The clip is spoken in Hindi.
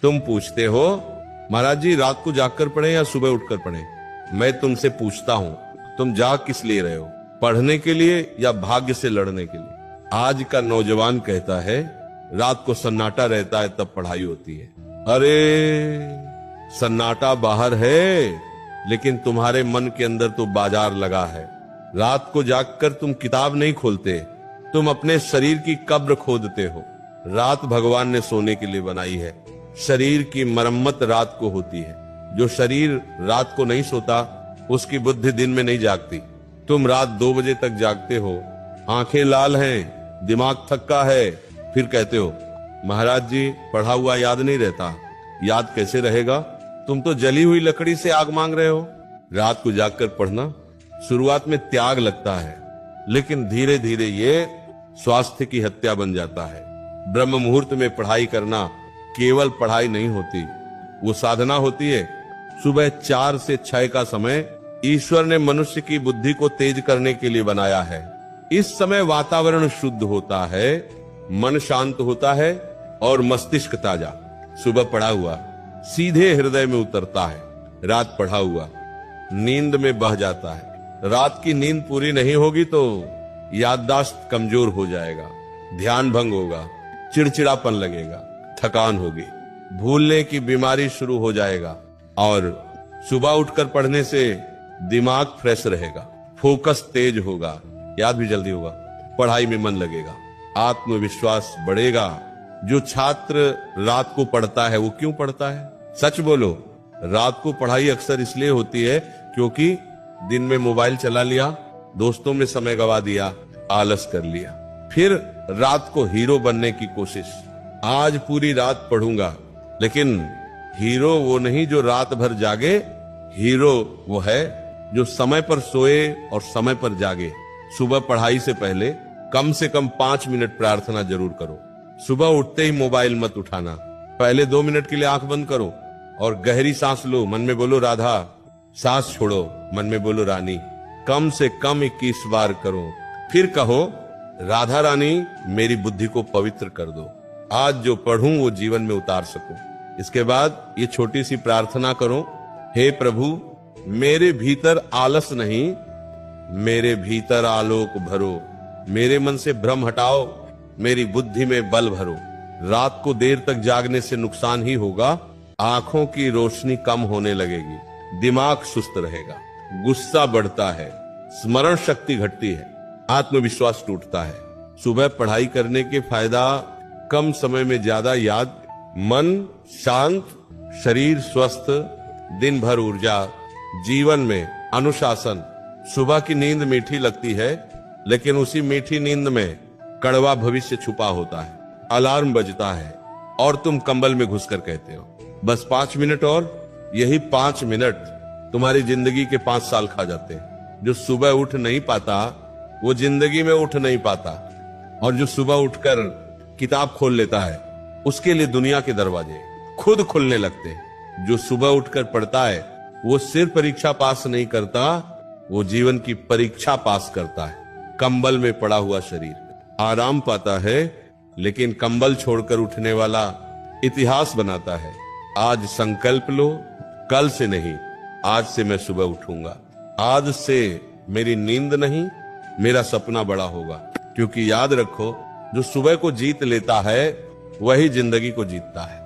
तुम पूछते हो महाराज जी रात को जागकर पढ़े या सुबह उठकर पढ़े। मैं तुमसे पूछता हूं तुम जाग किस लिए रहे हो, पढ़ने के लिए या भाग्य से लड़ने के लिए। आज का नौजवान कहता है रात को सन्नाटा रहता है तब पढ़ाई होती है। अरे सन्नाटा बाहर है लेकिन तुम्हारे मन के अंदर तो बाजार लगा है। रात को जागकर तुम किताब नहीं खोलते, तुम अपने शरीर की कब्र खोदते हो। रात भगवान ने सोने के लिए बनाई है, शरीर की मरम्मत रात को होती है। जो शरीर रात को नहीं सोता उसकी बुद्धि दिन में नहीं जागती। तुम रात 2 बजे तक जागते हो, आंखें लाल हैं, दिमाग थक्का है, फिर कहते हो महाराज जी पढ़ा हुआ याद नहीं रहता। याद कैसे रहेगा, तुम तो जली हुई लकड़ी से आग मांग रहे हो। रात को जागकर पढ़ना शुरुआत में त्याग लगता है लेकिन धीरे धीरे ये स्वास्थ्य की हत्या बन जाता है। ब्रह्म मुहूर्त में पढ़ाई करना केवल पढ़ाई नहीं होती, वो साधना होती है। सुबह 4 से 6 का समय ईश्वर ने मनुष्य की बुद्धि को तेज करने के लिए बनाया है। इस समय वातावरण शुद्ध होता है, मन शांत होता है और मस्तिष्क ताजा। सुबह पढ़ा हुआ सीधे हृदय में उतरता है, रात पढ़ा हुआ नींद में बह जाता है। रात की नींद पूरी नहीं होगी तो याददाश्त कमजोर हो जाएगा, ध्यान भंग होगा, चिड़चिड़ापन लगेगा, थकान होगी, भूलने की बीमारी शुरू हो जाएगा। और सुबह उठकर पढ़ने से दिमाग फ्रेश रहेगा, फोकस तेज होगा, याद भी जल्दी होगा, पढ़ाई में मन लगेगा, आत्मविश्वास बढ़ेगा। जो छात्र रात को पढ़ता है वो क्यों पढ़ता है, सच बोलो। रात को पढ़ाई अक्सर इसलिए होती है क्योंकि दिन में मोबाइल चला लिया, दोस्तों में समय गवा दिया, आलस कर लिया, फिर रात को हीरो बनने की कोशिश। आज पूरी रात पढ़ूंगा, लेकिन हीरो वो नहीं जो रात भर जागे, हीरो वो है जो समय पर सोए और समय पर जागे। सुबह पढ़ाई से पहले कम से कम 5 मिनट प्रार्थना जरूर करो। सुबह उठते ही मोबाइल मत उठाना, पहले 2 मिनट के लिए आंख बंद करो और गहरी सांस लो, मन में बोलो राधा, सांस छोड़ो, मन में बोलो रानी। कम से कम 21 बार करो, फिर कहो राधा रानी मेरी बुद्धि को पवित्र कर दो, आज जो पढ़ूं वो जीवन में उतार सकूं। इसके बाद ये छोटी सी प्रार्थना करो, हे प्रभु मेरे भीतर आलस नहीं, मेरे भीतर आलोक भरो, मेरे मन से भ्रम हटाओ, मेरी बुद्धि में बल भरो। रात को देर तक जागने से नुकसान ही होगा, आंखों की रोशनी कम होने लगेगी, दिमाग सुस्त रहेगा, गुस्सा बढ़ता है, स्मरण शक्ति घटती है, आत्मविश्वास टूटता है। सुबह पढ़ाई करने के फायदा कम समय में ज्यादा याद, मन शांत, शरीर स्वस्थ, दिन भर ऊर्जा, जीवन में अनुशासन। सुबह की नींद मीठी लगती है लेकिन उसी मीठी नींद में कड़वा भविष्य छुपा होता है। अलार्म बजता है और तुम कंबल में घुसकर कहते हो बस 5 मिनट और। यही 5 मिनट तुम्हारी जिंदगी के 5 साल खा जाते हैं। जो सुबह उठ नहीं पाता वो जिंदगी में उठ नहीं पाता, और जो सुबह उठकर किताब खोल लेता है उसके लिए दुनिया के दरवाजे खुद खुलने लगते हैं। जो सुबह उठकर पढ़ता है वो सिर्फ परीक्षा पास नहीं करता, वो जीवन की परीक्षा पास करता है। कंबल में पड़ा हुआ शरीर आराम पाता है लेकिन कंबल छोड़कर उठने वाला इतिहास बनाता है। आज संकल्प लो, कल से नहीं, आज से मैं सुबह उठूंगा। आज से मेरी नींद नहीं, मेरा सपना बड़ा होगा। क्योंकि याद रखो जो सुबह को जीत लेता है वही जिंदगी को जीतता है।